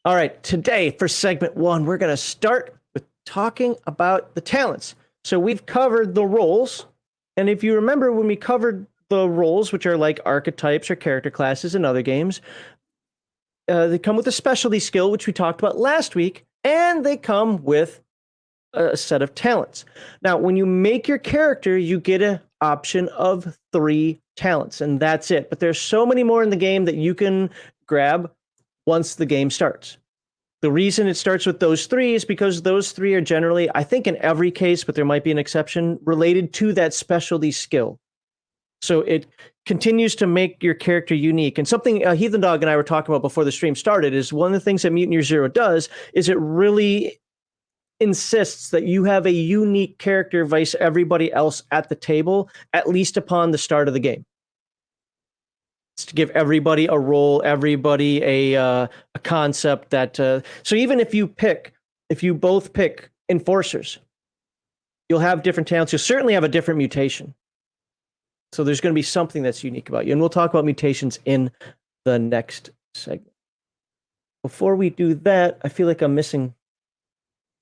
All right, today for segment one, we're going to start with talking about the talents. So we've covered the roles, and if you remember when we covered the roles, which are like archetypes or character classes in other games, they come with a specialty skill, which we talked about last week, and they come with a set of talents. Now, when you make your character, you get an option of 3 talents, and that's it. But there's so many more in the game that you can grab once the game starts. The reason it starts with those 3 is because those 3 are generally, I think in every case, but there might be an exception, related to that specialty skill. So it continues to make your character unique. And something Heathen Dog and I were talking about before the stream started is one of the things that Mutant Year Zero does is it really insists that you have a unique character vice everybody else at the table, at least upon the start of the game. It's to give everybody a role, everybody a concept that. So even if you both pick enforcers, you'll have different talents. You'll certainly have a different mutation. So there's going to be something that's unique about you, and we'll talk about mutations in the next segment. Before we do that, I feel like I'm missing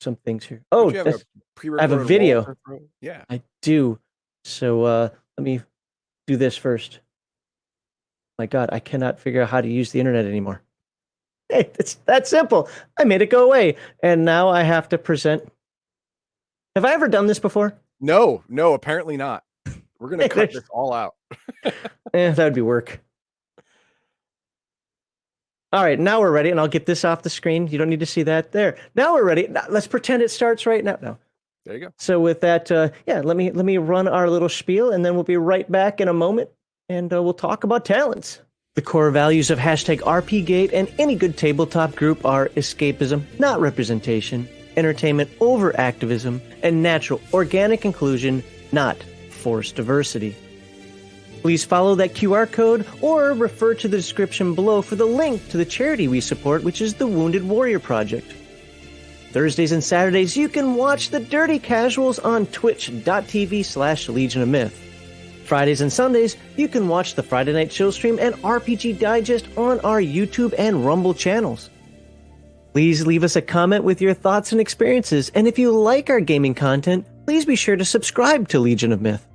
some things here. Oh, I have a video. Yeah, I do. So let me do this first. My God, I cannot figure out how to use the internet anymore. Hey, it's that simple. I made it go away, and now I have to present. Have I ever done this before? No, apparently not. We're going to cut this all out. That would be work. All right, now we're ready, and I'll get this off the screen. You don't need to see that there. Now we're ready. Now, let's pretend it starts right now. No. There you go. So with that, let me run our little spiel, and then we'll be right back in a moment, and we'll talk about talents. The core values of #RPGate and any good tabletop group are escapism, not representation, entertainment over activism, and natural, organic inclusion, not forced diversity. Please follow that QR code or refer to the description below for the link to the charity we support, which is the Wounded Warrior Project. Thursdays and Saturdays, you can watch the Dirty Casuals on twitch.tv/Legion of Myth. Fridays and Sundays, you can watch the Friday Night Chill Stream and RPG Digest on our YouTube and Rumble channels. Please leave us a comment with your thoughts and experiences, and if you like our gaming content, please be sure to subscribe to Legion of Myth.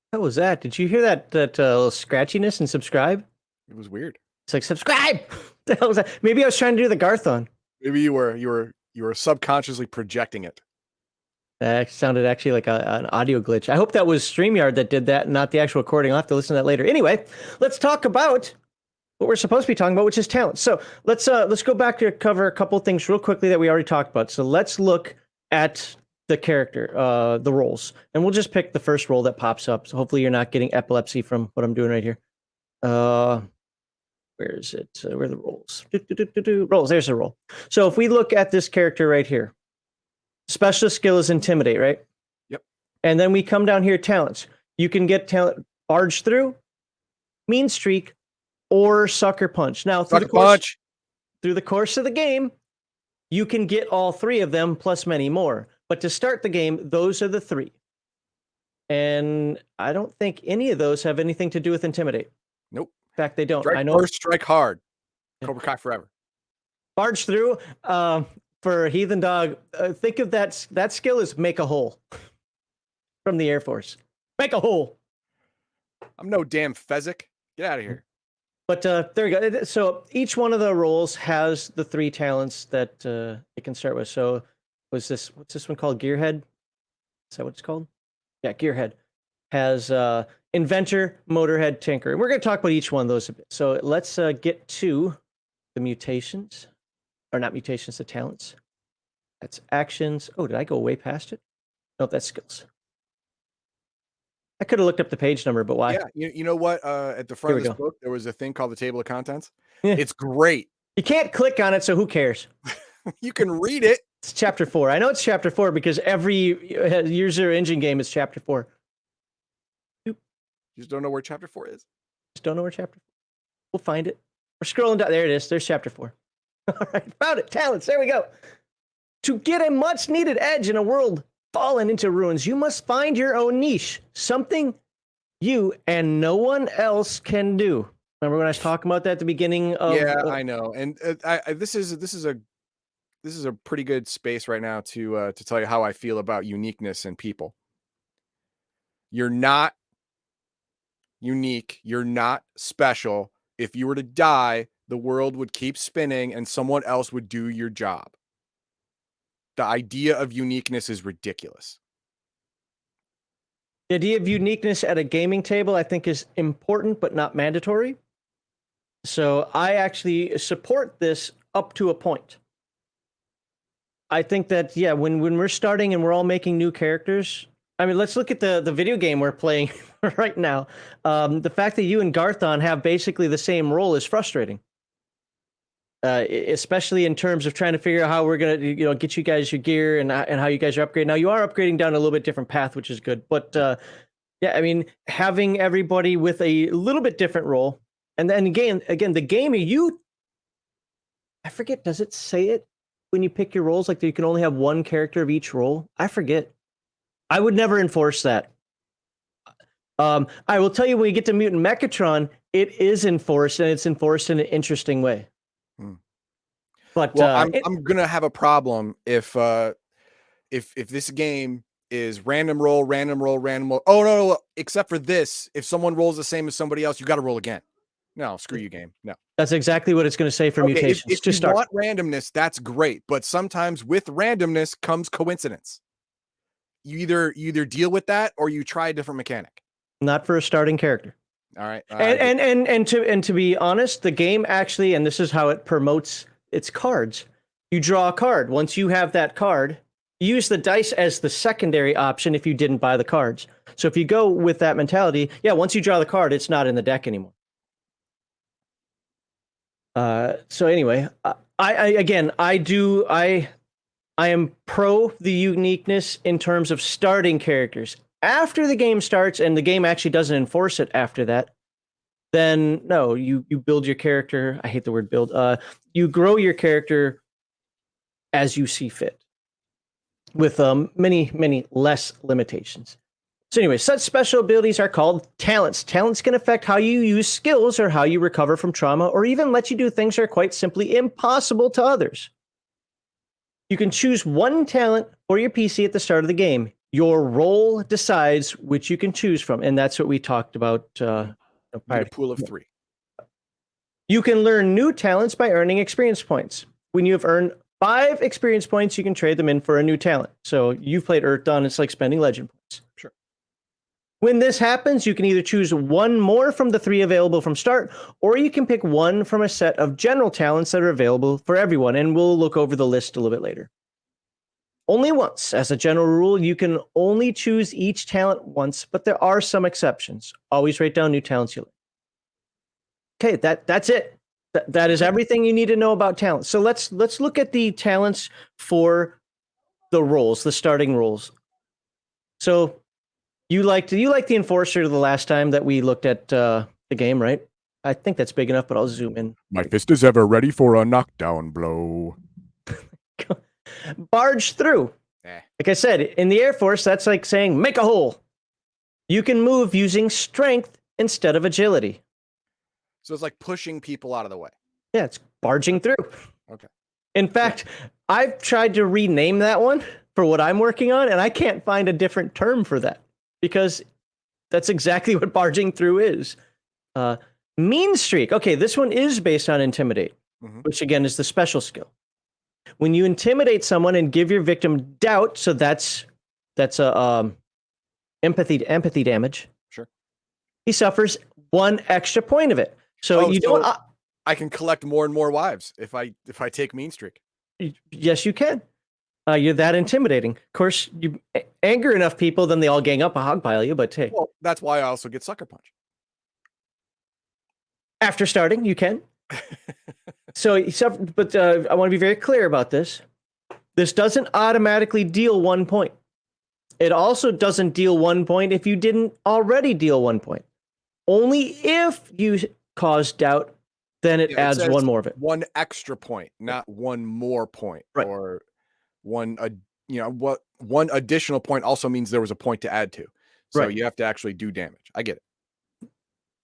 What was that? Did you hear that little scratchiness and subscribe? It was weird. It's like, subscribe! What the hell was that? Maybe I was trying to do the Garthon. Maybe you were subconsciously projecting it. That sounded actually like an audio glitch. I hope that was StreamYard that did that, not the actual recording. I'll have to listen to that later. Anyway, let's talk about what we're supposed to be talking about, which is talent. So let's go back to cover a couple things real quickly that we already talked about. So let's look at the character, the roles, and we'll just pick the first role that pops up. So hopefully you're not getting epilepsy from what I'm doing right here. Where is it? Where are the roles? Roles. There's a role. So if we look at this character right here, special skill is Intimidate, right? Yep. And then we come down here, talents. You can get talent Barge Through, Mean Streak, or Sucker Punch. Now, through the course of the game, you can get all 3 of them plus many more. But to start the game, those are the 3. And I don't think any of those have anything to do with Intimidate. Nope. In fact, they don't. Strike I know. First, strike hard. Cobra Kai forever. Barge Through. For Heathen Dog, think of that skill as make a hole from the Air Force. Make a hole. I'm no damn Fezzik. Get out of here. But there we go. So each one of the roles has the 3 talents that it can start with. So what's this one called? Gearhead? Is that what it's called? Yeah, Gearhead. Has Inventor, Motorhead, Tinker. And we're going to talk about each one of those a bit. So let's get to the mutations. Or not mutations, the talents. That's actions. Oh, did I go way past it? No, that's skills. I could have looked up the page number, but why? Yeah, you know what? At the front of this book, there was a thing called the table of contents. Yeah. It's great. You can't click on it, so who cares? You can read it. It's chapter 4. I know it's chapter 4 because every Year Zero engine game is chapter 4. You just don't know where chapter 4 is. Just don't know where chapter 4. We'll find it. We're scrolling down. There it is. There's chapter 4. All right, found it. Talents. There we go. To get a much needed edge in a world fallen into ruins, you must find your own niche, something you and no one else can do. Remember when I was talking about that at the beginning of? Yeah, I know. And this is a pretty good space right now to tell you how I feel about uniqueness in people. You're not unique. You're not special. If you were to die, the world would keep spinning and someone else would do your job. The idea of uniqueness is ridiculous. The idea of uniqueness at a gaming table, I think, is important but not mandatory. So I actually support this up to a point. I think that, yeah, when we're starting and we're all making new characters, I mean, let's look at the video game we're playing right now. The fact that you and Garthon have basically the same role is frustrating. Especially in terms of trying to figure out how we're gonna, get you guys your gear and how you guys are upgrading. Now you are upgrading down a little bit different path, which is good. But yeah, I mean, having everybody with a little bit different role, and then again, the game I forget, does it say it when you pick your roles? Like you can only have one character of each role. I forget. I would never enforce that. I will tell you when you get to Mutant Mechatron, it is enforced, and it's enforced in an interesting way. But well, I'm gonna have a problem if this game is random roll. Oh no, except for this, if someone rolls the same as somebody else, you got to roll again. No, screw you, game. No, that's exactly what it's going to say for mutations. If you want randomness, that's great, but sometimes with randomness comes coincidence. You either deal with that or you try a different mechanic. Not for a starting character. All right, and to be honest, the game actually, and this is how it promotes its cards. You draw a card. Once you have that card, you use the dice as the secondary option if you didn't buy the cards. So if you go with that mentality, yeah, once you draw the card, it's not in the deck anymore. So anyway, I am pro the uniqueness in terms of starting characters. After the game starts and the game actually doesn't enforce it after that, then no, you build your character. I hate the word build. You grow your character as you see fit, with many less limitations. So anyway, such special abilities are called talents. Talents can affect how you use skills or how you recover from trauma, or even let you do things that are quite simply impossible to others. You can choose one talent for your PC at the start of the game. Your role decides which you can choose from, and that's what we talked about. A pool of 3. You can learn new talents by earning experience points. When you have earned 5 experience points, you can trade them in for a new talent. So you've played Earth Dawn, it's like spending legend points. Sure. When this happens, you can either choose one more from the 3 available from start, or you can pick one from a set of general talents that are available for everyone, and we'll look over the list a little bit later. Only once. As a general rule, you can only choose each talent once, but there are some exceptions. Always write down new talents you like. Okay, that's it. That is everything you need to know about talents. So let's look at the talents for the roles, the starting roles. So you liked the Enforcer the last time that we looked at the game, right? I think that's big enough, but I'll zoom in. My fist is ever ready for a knockdown blow. Barge through. Like I said, in the Air Force, that's like saying make a hole. You can move using strength instead of agility. So it's like pushing people out of the way. Yeah, it's barging through. Okay. In fact, I've tried to rename that one for what I'm working on, and I can't find a different term for that because that's exactly what barging through is. Mean streak. Okay, this one is based on intimidate, which again is the special skill. When you intimidate someone and give your victim doubt, so that's a empathy damage. Sure. He suffers 1 extra point of it. So don't. I can collect more and more wives if I take mean streak. Yes, you can. You're that intimidating. Of course, you anger enough people, then they all gang up and hogpile you. But hey, well, that's why I also get sucker punch. After starting, you can. So, but I want to be very clear about this. This doesn't automatically deal 1 point. It also doesn't deal 1 point if you didn't already deal 1 point. Only if you cause doubt, then it adds one more of it. 1 extra point, not 1 more point, right. Or one additional point also means there was a point to add to. So you have to actually do damage. I get it.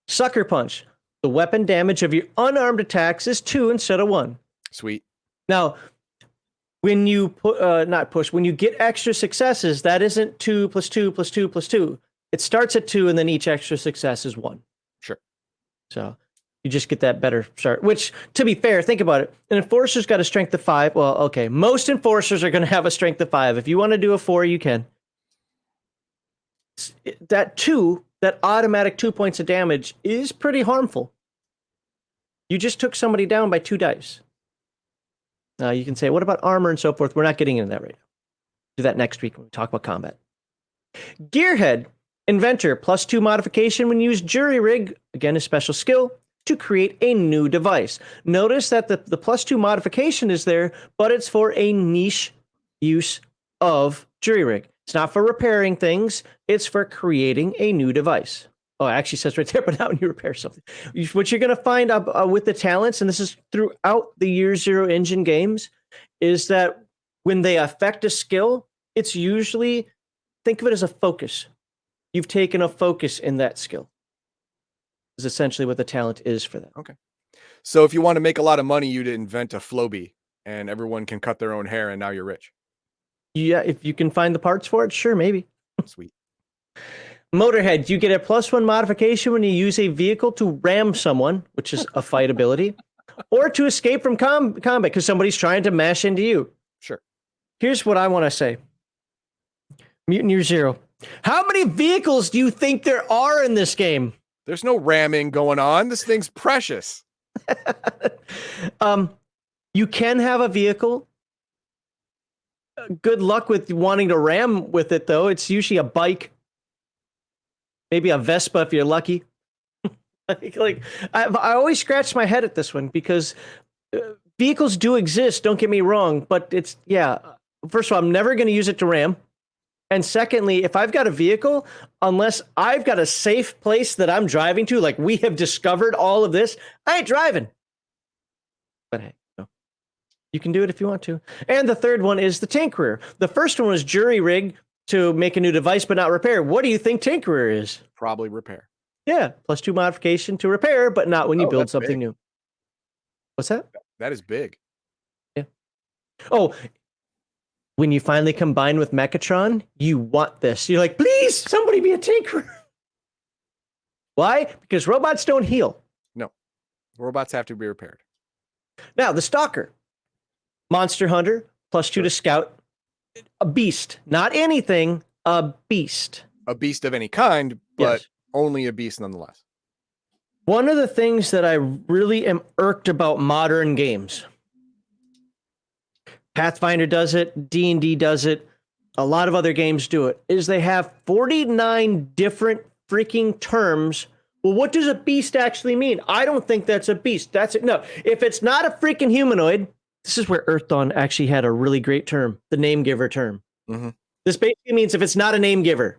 Sucker punch. The weapon damage of your unarmed attacks is 2 instead of 1. Sweet. Now, when you when you get extra successes, that isn't 2 plus 2 plus 2 plus 2. It starts at 2, and then each extra success is 1. Sure. So you just get that better start, which, to be fair, think about it. An enforcer's got a strength of 5. Well, okay, most enforcers are going to have a strength of 5. If you want to do a 4, you can. That 2, that automatic 2 points of damage is pretty harmful. You just took somebody down by 2 dice. Now, you can say, what about armor and so forth? We're not getting into that right now. Do that next week when we talk about combat. Gearhead, Inventor, +2 modification when you use Jury Rig, again, a special skill, to create a new device. Notice that the +2 modification is there, but it's for a niche use of Jury Rig. It's not for repairing things. It's for creating a new device. Oh, it actually says right there, but not when you repair something. What you're going to find with the talents, and this is throughout the Year Zero engine games, is that when they affect a skill, it's usually, think of it as a focus. You've taken a focus in that skill. Is essentially what the talent is for that. Okay. So if you want to make a lot of money, you'd invent a Flowbee, and everyone can cut their own hair, and now you're rich. Yeah, if you can find the parts for it, sure, maybe. Sweet. Motorhead, you get a +1 modification when you use a vehicle to ram someone, which is a fight ability, or to escape from combat because somebody's trying to mash into you. Sure. Here's what I want to say. Mutant Year Zero. How many vehicles do you think there are in this game? There's no ramming going on. This thing's precious. You can have a vehicle. Good luck with wanting to ram with it, though. It's usually a bike. Maybe a Vespa if you're lucky. I always scratch my head at this one because vehicles do exist, don't get me wrong, but it's, first of all, I'm never going to use it to ram. And secondly, if I've got a vehicle, unless I've got a safe place that I'm driving to, like we have discovered all of this, I ain't driving. But hey, no. You can do it if you want to. And the third one is the Tinkerer. The first one was Jury Rig to make a new device but not repair. What do you think Tinkerer is? Probably repair. Yeah, +2 modification to repair, but not when you build something big. New. What's that? That is big. Yeah. Oh, when you finally combine with Mechatron, you want this. You're like, please, somebody be a Tinkerer. Why? Because robots don't heal. No. Robots have to be repaired. Now, the Stalker. Monster Hunter, +2 to Scout. A beast. Not anything, a beast. A beast of any kind, but Yes. only a beast nonetheless. One of the things that I really am irked about modern games, Pathfinder does it, D&D does it, a lot of other games do it, is they have 49 different freaking terms. Well, what does a beast actually mean? I don't think that's a beast. That's it. No, if it's not a freaking humanoid, this is where Earth Dawn actually had a really great term, the name giver term. Mm-hmm. This basically means if it's not a name giver.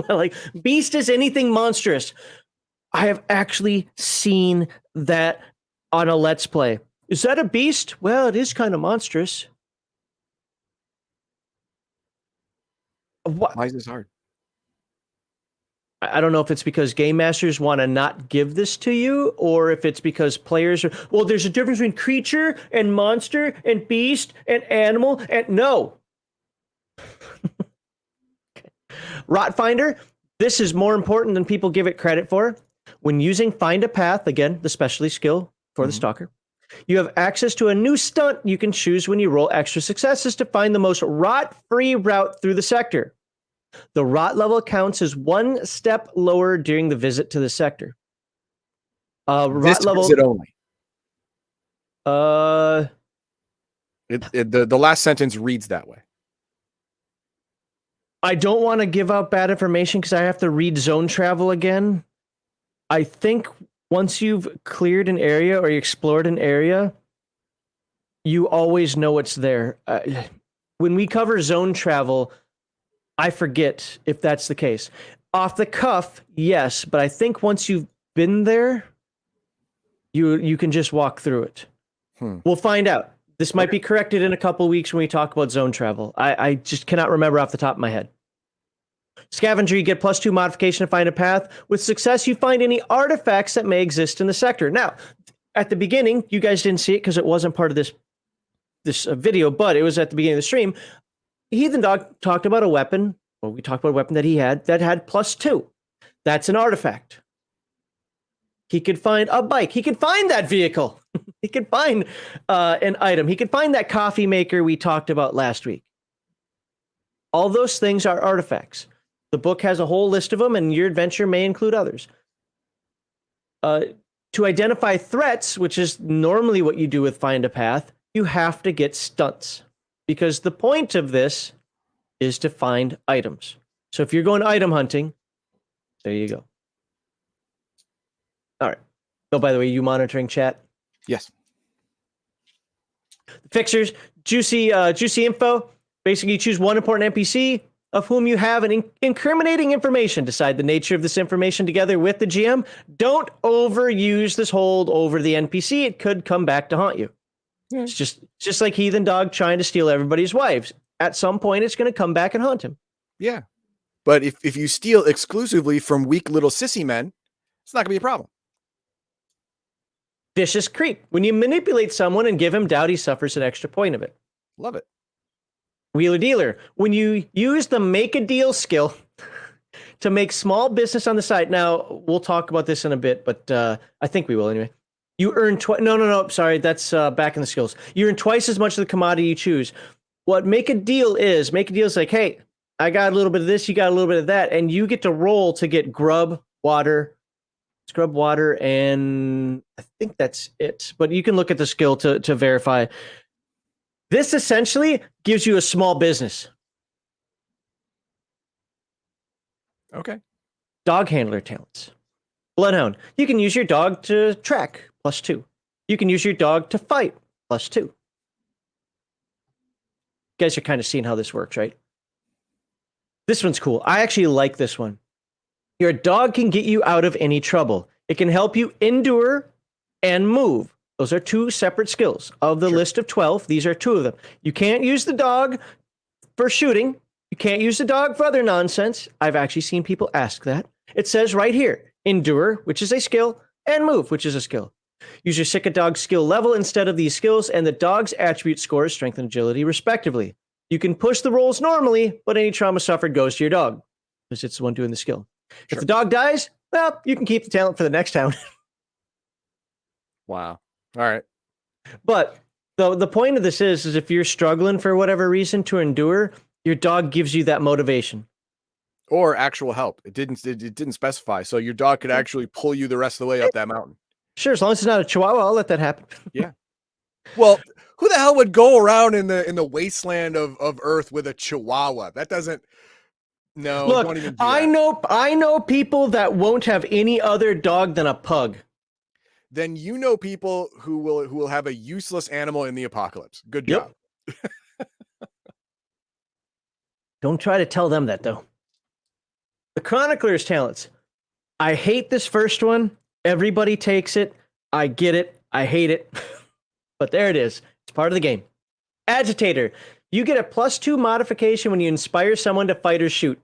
Like, beast is anything monstrous. I have actually seen that on a Let's Play. Is that a beast? Well, it is kind of monstrous. What? Why is this hard? I don't know if it's because game masters want to not give this to you, or if it's because players are, well, there's a difference between creature and monster and beast and animal and no. Rot Finder, this is more important than people give it credit for. When using Find a Path, again, the specialty skill for the Stalker, you have access to a new stunt you can choose when you roll extra successes to find the most rot-free route through the sector. The rot level counts as 1 step lower during the visit to the sector. Rot level. Visit only. Uh, The last sentence reads that way. I don't want to give out bad information because I have to read zone travel again. I think once you've cleared an area or you explored an area, you always know it's there. When we cover zone travel, I forget if that's the case. Off the cuff, yes, but I think once you've been there, you can just walk through it. We'll find out. This might be corrected in a couple weeks when we talk about zone travel. I just cannot remember off the top of my head. Scavenger, you get +2 modification to find a path. With success, you find any artifacts that may exist in the sector. Now, at the beginning, you guys didn't see it because it wasn't part of this video, but it was at the beginning of the stream. Heathen Dog talked about a weapon. Well, we talked about a weapon that he had that had +2. That's an artifact. He could find a bike. He could find that vehicle. He could find an item. He could find that coffee maker we talked about last week. All those things are artifacts. The book has a whole list of them, and your adventure may include others. To identify threats, which is normally what you do with Find a Path, you have to get stunts. Because the point of this is to find items. So if you're going item hunting, there you go. All right. Oh, by the way, you monitoring chat? Yes. Fixers, juicy info. Basically, you choose one important NPC of whom you have an incriminating information. Decide the nature of this information together with the GM. Don't overuse this hold over the NPC. It could come back to haunt you. Yeah. It's just like Heathen Dog trying to steal everybody's wives. At some point, it's going to come back and haunt him. Yeah. But if you steal exclusively from weak little sissy men, it's not going to be a problem. Vicious creep. When you manipulate someone and give him doubt, he suffers an extra point of it. Love it. Wheeler Dealer. When you use the make a deal skill to make small business on the side. Now, we'll talk about this in a bit, but I think we will anyway. You earn no, sorry, that's back in the skills. You earn twice as much of the commodity you choose. What make a deal is like, hey, I got a little bit of this, you got a little bit of that, and you get to roll to get scrub water, and I think that's it. But you can look at the skill to verify. This essentially gives you a small business. Okay. Dog handler talents. Bloodhound. You can use your dog to track, +2. You can use your dog to fight, +2. You guys are kind of seeing how this works, right? This one's cool. I actually like this one. Your dog can get you out of any trouble. It can help you endure and move. Those are 2 separate skills. Of the list of 12, these are 2 of them. You can't use the dog for shooting. You can't use the dog for other nonsense. I've actually seen people ask that. It says right here, endure, which is a skill, and move, which is a skill. Use your sick dog skill level instead of these skills, and the dog's attribute scores, strength and agility, respectively. You can push the rolls normally, but any trauma suffered goes to your dog, because it's the one doing the skill. Sure. If the dog dies, well, you can keep the talent for the next town. Wow. All right. But the point of this is if you're struggling for whatever reason to endure, your dog gives you that motivation. Or actual help. It didn't specify. So your dog could actually pull you the rest of the way up that mountain. Sure, as long as it's not a chihuahua, I'll let that happen. Yeah. Well, who the hell would go around in the wasteland of Earth with a chihuahua? That doesn't. No, look, don't even do I know people that won't have any other dog than a pug. Then you know people who will have a useless animal in the apocalypse. Good job. Don't try to tell them that though. The Chronicler's talents. I hate this first one. Everybody takes it. I get it. I hate it. But there it is. It's part of the game. Agitator. You get a +2 modification when you inspire someone to fight or shoot.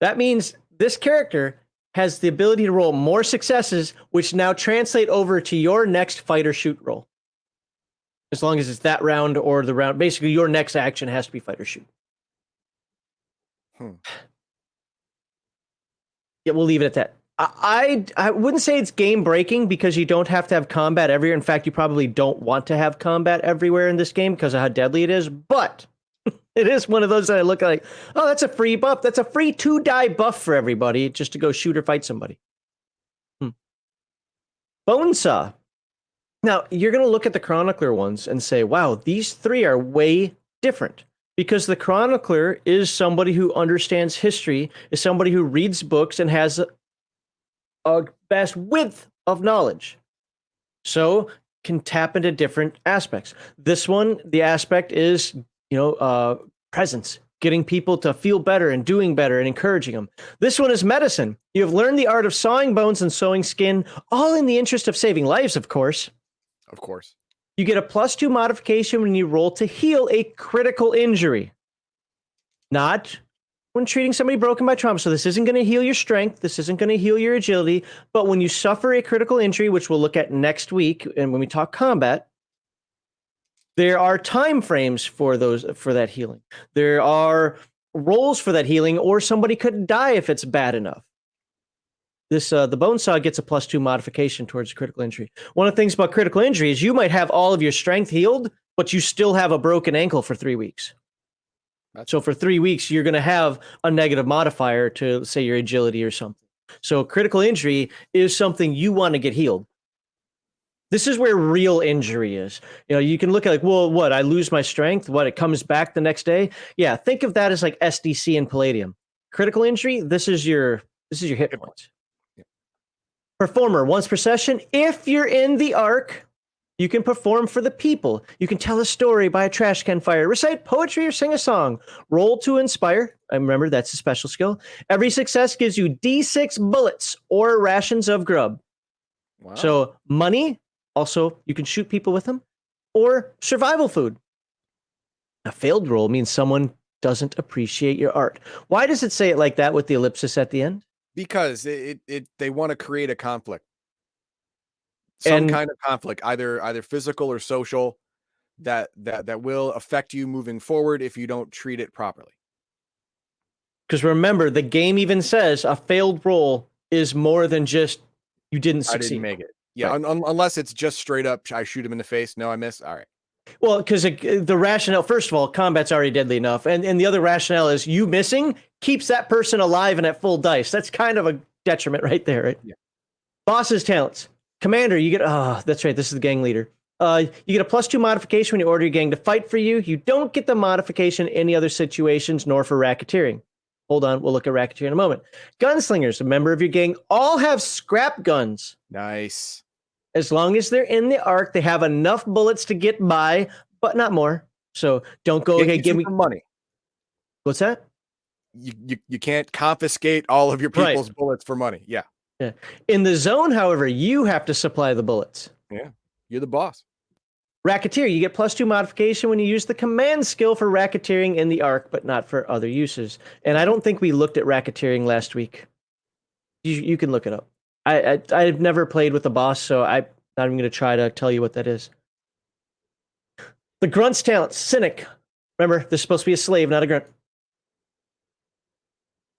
That means this character has the ability to roll more successes, which now translate over to your next fight or shoot roll. As long as it's that round or the round. Basically, your next action has to be fight or shoot. Yeah, we'll leave it at that. I wouldn't say it's game breaking because you don't have to have combat everywhere. In fact, you probably don't want to have combat everywhere in this game because of how deadly it is. But it is one of those that I look like, oh, that's a free buff. That's a free 2-die buff for everybody just to go shoot or fight somebody. Bonesaw. Now, you're going to look at the Chronicler ones and say, wow, these 3 are way different. Because the Chronicler is somebody who understands history, is somebody who reads books and has a vast width of knowledge. So can tap into different aspects. This one, the aspect is, presence, getting people to feel better and doing better and encouraging them. This one is medicine. You have learned the art of sawing bones and sewing skin, all in the interest of saving lives, of course. Of course. You get a +2 modification when you roll to heal a critical injury. Not when treating somebody broken by trauma. So this isn't going to heal your strength. This isn't going to heal your agility. But when you suffer a critical injury, which we'll look at next week, and when we talk combat, there are time frames for that healing. There are roles for that healing, or somebody could die if it's bad enough. This the bone saw gets a +2 modification towards critical injury. One of the things about critical injury is you might have all of your strength healed, but you still have a broken ankle for 3 weeks. So for 3 weeks, you're going to have a negative modifier to, say, your agility or something. So critical injury is something you want to get healed. This is where real injury is. You can look at well, what, I lose my strength? What, it comes back the next day? Yeah, think of that as like SDC and Palladium. Critical injury, this is your hit points. Yeah. Performer, once per session. If you're in the arc, you can perform for the people. You can tell a story by a trash can fire, recite poetry, or sing a song. Roll to inspire. I remember that's a special skill. Every success gives you D6 bullets or rations of grub. Wow. So money, also you can shoot people with them, or survival food. A failed roll means someone doesn't appreciate your art. Why does it say it like that with the ellipsis at the end? Because they want to create a conflict. Some kind of conflict, either physical or social, that will affect you moving forward if you don't treat it properly. Because remember, the game even says a failed roll is more than just you didn't succeed. I didn't make it. Yeah, right. Unless it's just straight up, I shoot him in the face. No, I miss. All right. Well, because the rationale, first of all, combat's already deadly enough. And the other rationale is you missing keeps that person alive and at full dice. That's kind of a detriment right there, right? Yeah. Boss's talents. Commander, you get, that's right, this is the gang leader. You get a +2 modification when you order your gang to fight for you. You don't get the modification in any other situations, nor for racketeering. Hold on, we'll look at racketeering in a moment. Gunslingers, a member of your gang, all have scrap guns. Nice. As long as they're in the arc, they have enough bullets to get by, but not more. So don't go, okay, give me money. What's that? You can't confiscate all of your people's bullets for money. Yeah. Yeah. In the zone, however, you have to supply the bullets. Yeah. You're the boss. Racketeer, you get +2 modification when you use the command skill for racketeering in the arc, but not for other uses. And I don't think we looked at racketeering last week. You can look it up. I've never played with the boss, so I'm not even going to try to tell you what that is. The grunt's talent, cynic. Remember, this is supposed to be a slave, not a grunt.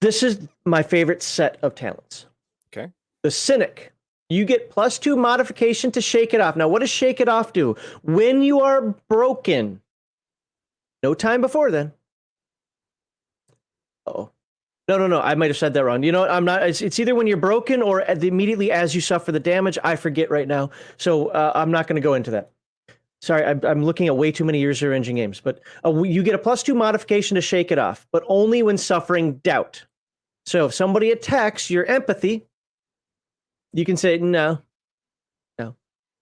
This is my favorite set of talents. Okay. The cynic. You get +2 modification to shake it off. Now, what does shake it off do? When you are broken, no time before then. Uh-oh. No. I might have said that wrong. You know what? I'm not. It's either when you're broken or immediately as you suffer the damage. I forget right now. So I'm not going to go into that. Sorry, I'm looking at way too many user-engine games. But you get a +2 modification to shake it off, but only when suffering doubt. So if somebody attacks your empathy, you can say, no. You're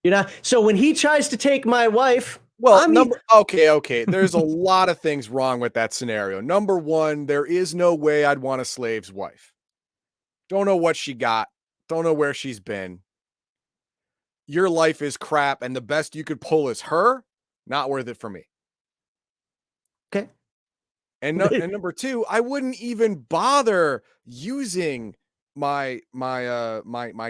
not. So when he tries to take my wife... Well, okay. There's a lot of things wrong with that scenario. Number one, there is no way I'd want a slave's wife. Don't know what she got. Don't know where she's been. Your life is crap, and the best you could pull is her. Not worth it for me. Okay. And number two, I wouldn't even bother using my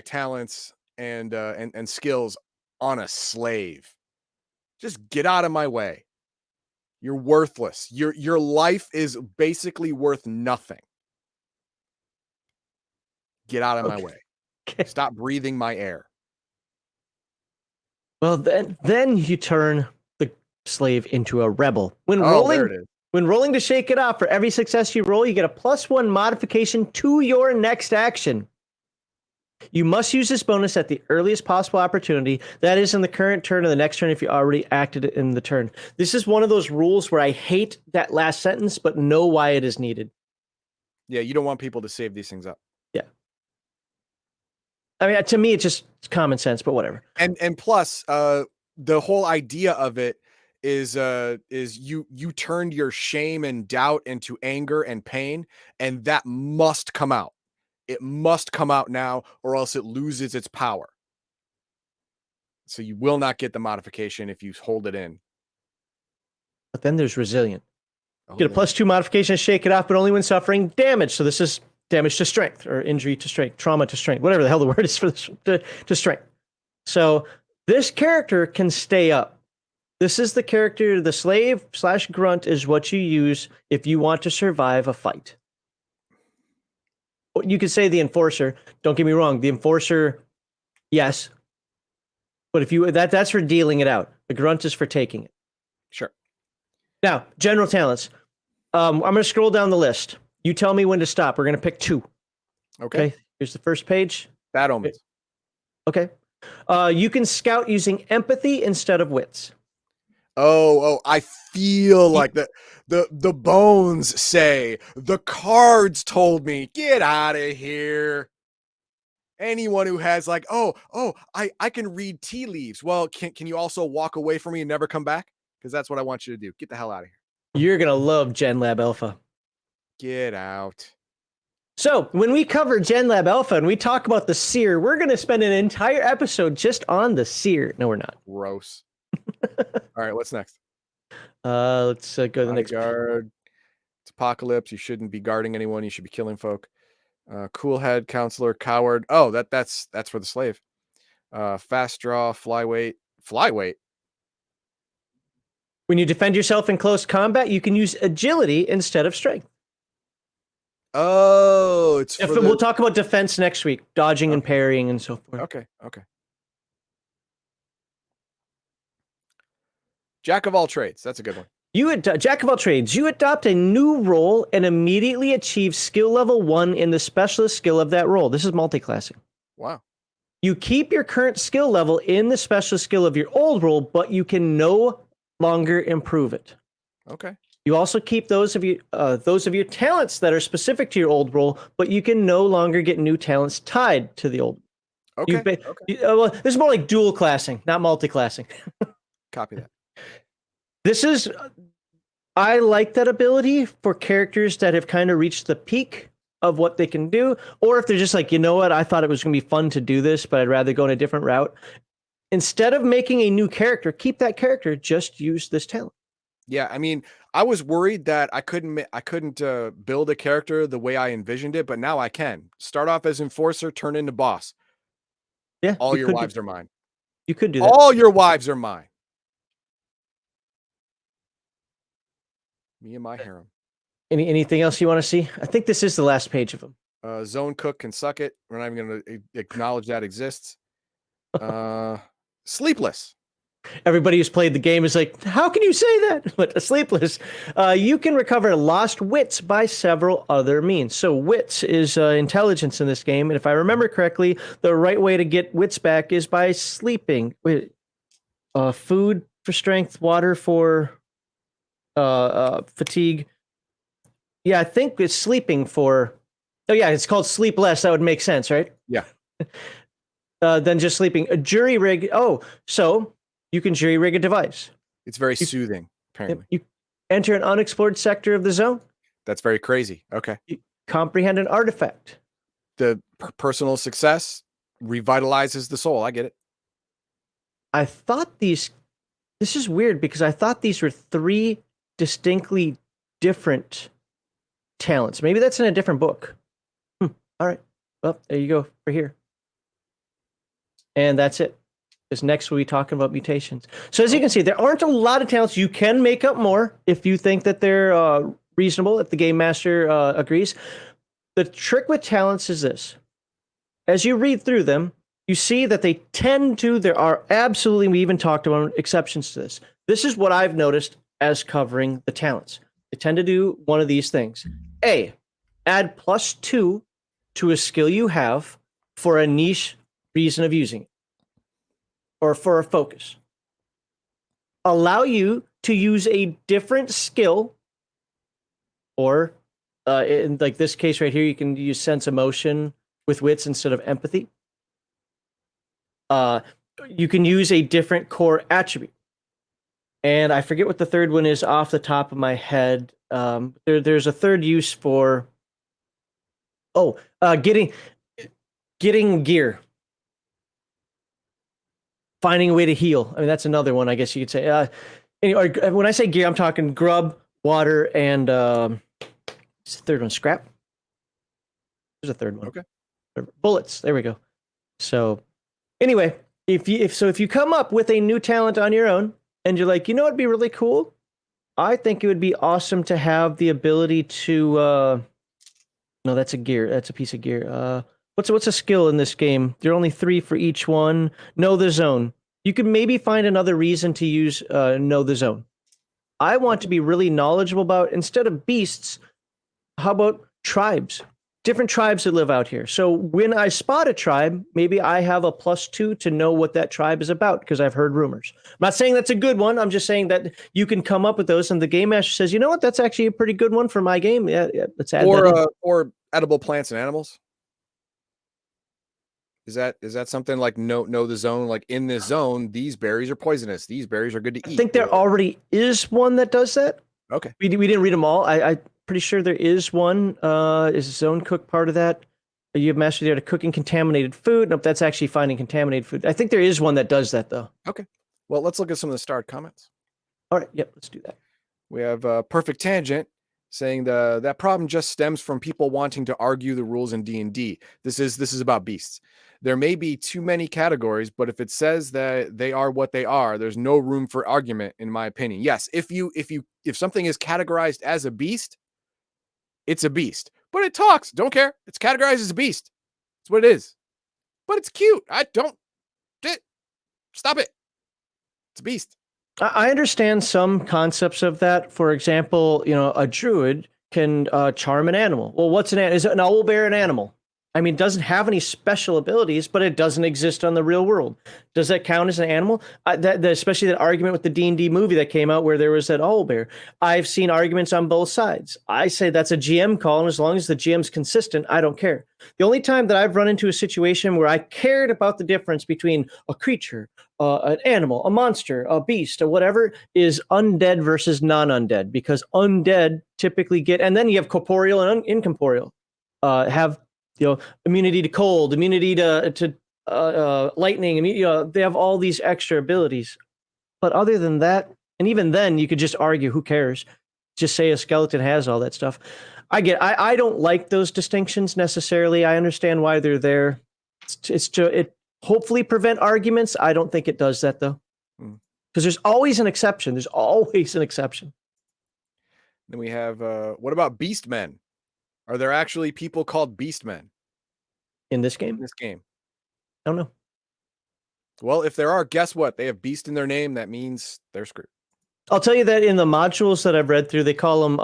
talents and skills on a slave. Just get out of my way. You're worthless. Your life is basically worth nothing. Get out of my way. Okay. Stop breathing my air. Well, then you turn the slave into a rebel. When rolling to shake it off, for every success you roll, you get a +1 modification to your next action. You must use this bonus at the earliest possible opportunity. That is in the current turn or the next turn if you already acted it in the turn. This is one of those rules where I hate that last sentence, but know why it is needed. Yeah, you don't want people to save these things up. Yeah. I mean, to me, it's just common sense, but whatever. And plus, the whole idea of it is you turned your shame and doubt into anger and pain, and that must come out. It must come out now, or else it loses its power. So you will not get the modification if you hold it in. But then there's resilient. Get a +2 modification to shake it off, but only when suffering damage. So this is damage to strength, or injury to strength, trauma to strength, whatever the hell the word is for this, to strength. So this character can stay up. This is the character, the slave/grunt is what you use if you want to survive a fight. You could say the enforcer. Don't get me wrong, the enforcer, yes. But if you that's for dealing it out. The grunt is for taking it. Sure. Now, general talents. I'm going to scroll down the list. You tell me when to stop. We're going to pick 2. Okay. Here's the first page. Bad omens. Okay. You can scout using empathy instead of wits. Oh, I feel like the bones say, the cards told me, get out of here. Anyone who has like, I can read tea leaves. Well, can you also walk away from me and never come back? Because that's what I want you to do. Get the hell out of here. You're going to love Gen Lab Alpha. Get out. So when we cover Gen Lab Alpha and we talk about the seer, we're going to spend an entire episode just on the seer. No, we're not. Gross. All right, what's next? Let's go to the next. Guard. It's apocalypse. You shouldn't be guarding anyone. You should be killing folk. Cool head, counselor, coward. Oh, that's for the slave. Fast draw, flyweight. When you defend yourself in close combat, you can use agility instead of strength. Oh, We'll talk about defense next week, dodging and parrying and so forth. Okay. Jack of all trades. That's a good one. Jack of all trades. You adopt a new role and immediately achieve skill level 1 in the specialist skill of that role. This is multi-classing. Wow. You keep your current skill level in the specialist skill of your old role, but you can no longer improve it. Okay. You also keep those of your talents that are specific to your old role, but you can no longer get new talents tied to the old. Okay. Well, this is more like dual classing, not multi-classing. Copy that. I like that ability for characters that have kind of reached the peak of what they can do, or if they're just like, you know what, I thought it was going to be fun to do this, but I'd rather go in a different route. Instead of making a new character, keep that character, just use this talent. Yeah, I mean, I was worried that I couldn't build a character the way I envisioned it, but now I can. Start off as enforcer, turn into boss. Yeah. All your wives are mine. You could do that. All your wives are mine. Me and my harem. Anything else you want to see? I think this is the last page of them. Zone cook can suck it. We're not even going to acknowledge that exists. Sleepless. Everybody who's played the game is like, how can you say that? But sleepless. You can recover lost wits by several other means. So wits is intelligence in this game. And if I remember correctly, the right way to get wits back is by sleeping. Food for strength, water for fatigue. Yeah, I think it's sleeping for... Oh yeah, it's called sleepless. That would make sense, right? Yeah. Than just sleeping. A jury rig. Oh, so... You can jury rig a device. It's very soothing, apparently. You enter an unexplored sector of the zone. That's very crazy. Okay. You comprehend an artifact. The personal success revitalizes the soul. I get it. I thought this is weird because I thought these were 3 distinctly different talents. Maybe that's in a different book. All right. Well, there you go for here. And that's it. Because next we'll be talking about mutations. So as you can see, there aren't a lot of talents. You can make up more if you think that they're reasonable, if the game master agrees. The trick with talents is this. As you read through them, you see that they tend to, there are absolutely, we even talked about exceptions to this. This is what I've noticed as covering the talents. They tend to do one of these things. A, add +2 to a skill you have for a niche reason of using it. Or for a focus. Allow you to use a different skill, or in like this case right here, you can use sense emotion with wits instead of empathy. You can use a different core attribute. And I forget what the third one is off the top of my head. There's a third use for getting gear. Finding a way to heal. I mean, that's another one, I guess you could say. Anyway, when I say gear, I'm talking grub, water, and what's the third one? Scrap. There's a third one. Okay. Bullets. There we go. So anyway, if you come up with a new talent on your own, and you're like, you know, what'd be really cool? I think it would be awesome to have the ability to. No, that's a gear. That's a piece of gear. What's a skill in this game? There are only 3 for each one. Know the zone. You could maybe find another reason to use know the zone. I want to be really knowledgeable about, instead of beasts, how about tribes? Different tribes that live out here. So when I spot a tribe, maybe I have a +2 to know what that tribe is about because I've heard rumors. I'm not saying that's a good one. I'm just saying that you can come up with those, and the game master says, you know what, that's actually a pretty good one for my game. Yeah, let's add that in. Or edible plants and animals. Is that something like know the zone? Like, in this zone, these berries are poisonous. These berries are good to eat. I think there already is one that does that. Okay. We didn't read them all. I'm pretty sure there is one. Is Zone Cook part of that? You have mastered the art of cooking contaminated food. Nope, that's actually finding contaminated food. I think there is one that does that, though. Okay. Well, let's look at some of the starred comments. All right. Yep. Let's do that. We have Perfect Tangent saying that problem just stems from people wanting to argue the rules in D&D. This is about beasts. There may be too many categories, but if it says that they are what they are, there's no room for argument, in my opinion. Yes, if something is categorized as a beast, it's a beast. But it talks. Don't care. It's categorized as a beast. That's what it is. But it's cute. Stop it. It's a beast. I understand some concepts of that. For example, you know, a druid can charm an animal. Well, what's an animal? Is an owlbear an animal? I mean, it doesn't have any special abilities, but it doesn't exist on the real world. Does that count as an animal? Especially that argument with the D&D movie that came out where there was that owlbear. I've seen arguments on both sides. I say that's a GM call, and as long as the GM's consistent, I don't care. The only time that I've run into a situation where I cared about the difference between a creature, an animal, a monster, a beast, or whatever, is undead versus non-undead, because undead typically get, and then you have corporeal and incorporeal, have, you know, immunity to cold, immunity to lightning. You know, they have all these extra abilities. But other than that, and even then, you could just argue, who cares? Just say a skeleton has all that stuff. I don't like those distinctions necessarily. I understand why they're there. It's to hopefully prevent arguments. I don't think it does that, though. Because there's always an exception. There's always an exception. Then we have, what about beast men? Are there actually people called beast men in this game? I don't know. Well, if there are, guess what? They have beast in their name. That means they're screwed. I'll tell you that in the modules that I've read through, they call them,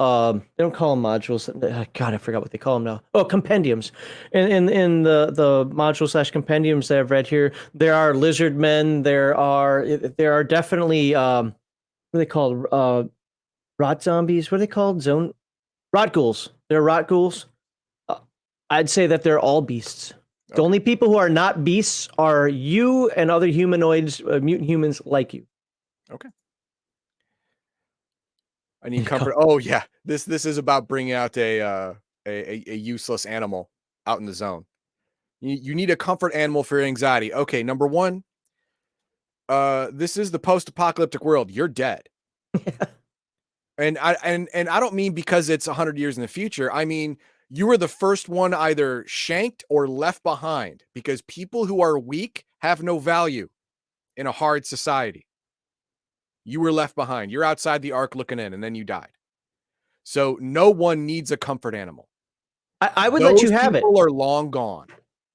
they don't call them modules. God, I forgot what they call them now. Oh, compendiums. In the module / compendiums that I've read here, there are lizard men. There are definitely, what are they called? Rot zombies. What are they called? Rot ghouls. They're rot ghouls. I'd say that they're all beasts. Okay. The only people who are not beasts are you and other humanoids, mutant humans like you. Okay. I need comfort. Oh yeah, this is about bringing out a useless animal out in the zone. You need a comfort animal for your anxiety. Okay, number one. This is the post-apocalyptic world. You're dead. Yeah. And I don't mean because it's 100 years in the future. I mean, you were the first one either shanked or left behind, because people who are weak have no value in a hard society. You were left behind. You're outside the ark looking in, and then you died. So no one needs a comfort animal. I would let you have it. Those people are long gone.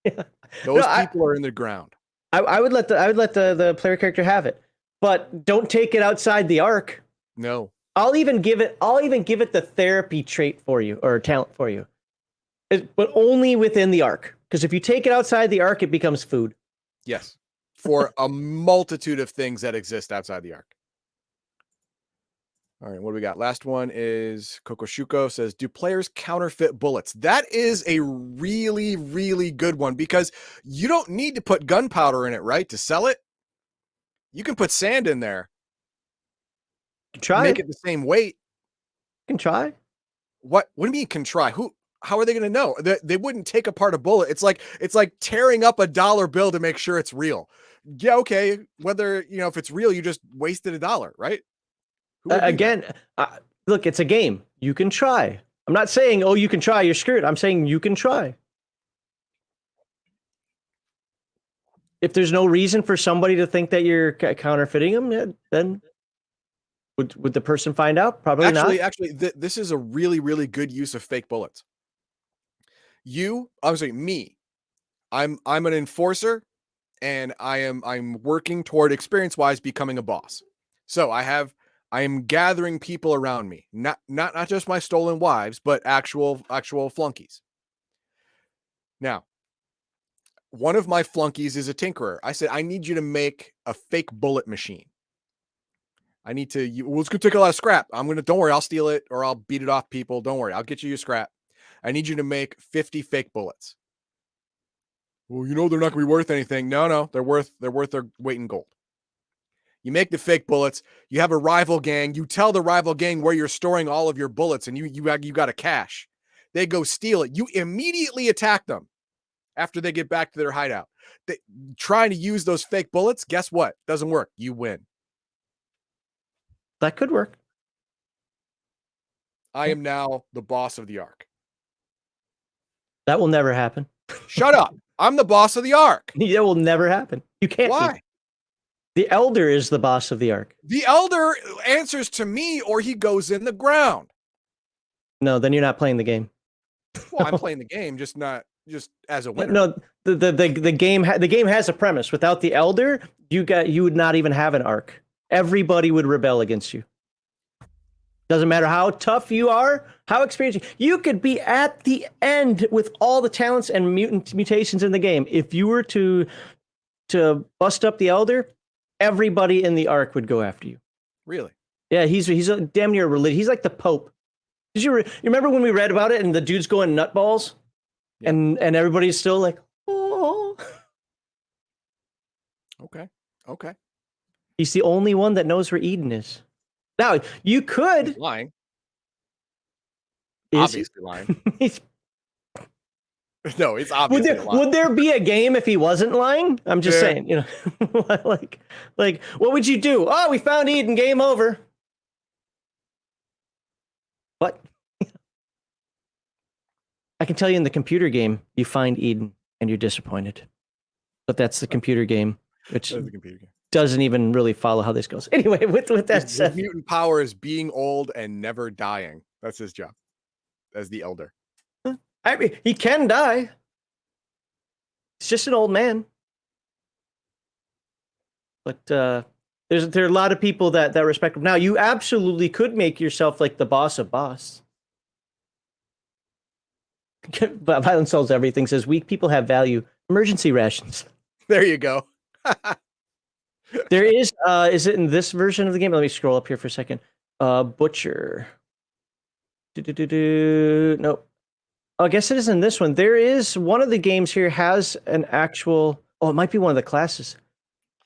Yeah. Those people are in the ground. I would let the player character have it, but don't take it outside the ark. No. I'll even give it the therapy trait for you, or talent for you, but only within the ark. Because if you take it outside the ark, it becomes food. Yes, for a multitude of things that exist outside the ark. All right, what do we got? Last one is Kokoshuko says, do players counterfeit bullets? That is a really, really good one, because you don't need to put gunpowder in it, right, to sell it. You can put sand in there. Try make it the same weight. Can try. What do you mean can try? How are they going to know? They wouldn't take apart a bullet. It's like tearing up a dollar bill to make sure it's real. Yeah, okay. Whether, if it's real, you just wasted $1, right? Again, Look, it's a game. You can try. I'm not saying, oh, you can try, you're screwed. I'm saying you can try. If there's no reason for somebody to think that you're counterfeiting them, yeah, then would the person find out? Probably not. Actually, this is a really, really good use of fake bullets. Me. I'm an enforcer, and I'm working toward experience-wise becoming a boss. So I am gathering people around me, not just my stolen wives, but actual flunkies. Now, one of my flunkies is a tinkerer. I said, I need you to make a fake bullet machine. It's gonna take a lot of scrap. Don't worry, I'll steal it or I'll beat it off people. Don't worry, I'll get you your scrap. I need you to make 50 fake bullets. Well, they're not gonna be worth anything. No, they're worth their weight in gold. You make the fake bullets. You have a rival gang. You tell the rival gang where you're storing all of your bullets, and you got a cache. They go steal it. You immediately attack them after they get back to their hideout. Trying to use those fake bullets. Guess what? Doesn't work. You win. That could work. I am now the boss of the Ark. That will never happen. Shut up. I'm the boss of the Ark. That will never happen. You can't. Why? The Elder is the boss of the Ark. The Elder answers to me, or he goes in the ground. No, then you're not playing the game. Well, I'm playing the game, just as a winner. No, the game has a premise. Without the Elder, you would not even have an Ark. Everybody would rebel against you. Doesn't matter how tough you are, how experienced you could be at the end with all the talents and mutations in the game. If you were to bust up the Elder, everybody in the Ark would go after you. Really? Yeah, he's a damn near religious. He's like the Pope. Did you remember when we read about it and the dude's going nutballs, yeah. and everybody's still like, oh. Okay. He's the only one that knows where Eden is. Now, you could... He's lying. Obviously lying. It's obviously lying. Would there be a game if he wasn't lying? I'm just saying, like, what would you do? Oh, we found Eden, game over. What? I can tell you in the computer game, you find Eden and you're disappointed. But that's the computer game, which... That's the computer game. Doesn't even really follow how this goes. Anyway, with that said, his mutant power is being old and never dying. That's his job as the Elder. I mean, he can die. He's just an old man. But there are a lot of people that respect him. Now, you absolutely could make yourself like the boss of boss. But Violence Solves Everything says weak people have value. Emergency rations. There you go. There is it in this version of the game? Let me scroll up here for a second. Butcher. Nope. I guess it is in this one. There is one of the games here has an actual... Oh, it might be one of the classes.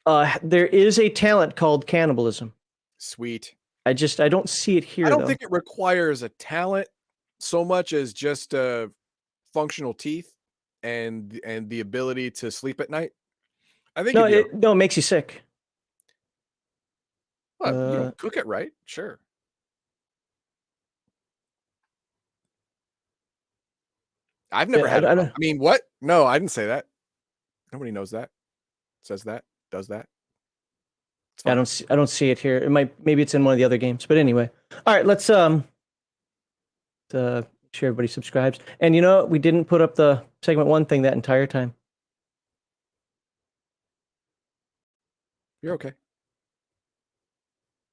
There is a talent called cannibalism. Sweet. I don't see it here, I don't though. think it requires a talent so much as just functional teeth and the ability to sleep at night. I think it makes you sick. Well, cook it right, sure. I've never had it. I mean, what? No, I didn't say that. Nobody knows that. Says that. Does that. I don't see it here. Maybe it's in one of the other games. But anyway. All right, let's make sure everybody subscribes. And we didn't put up the segment 1 thing that entire time. You're okay.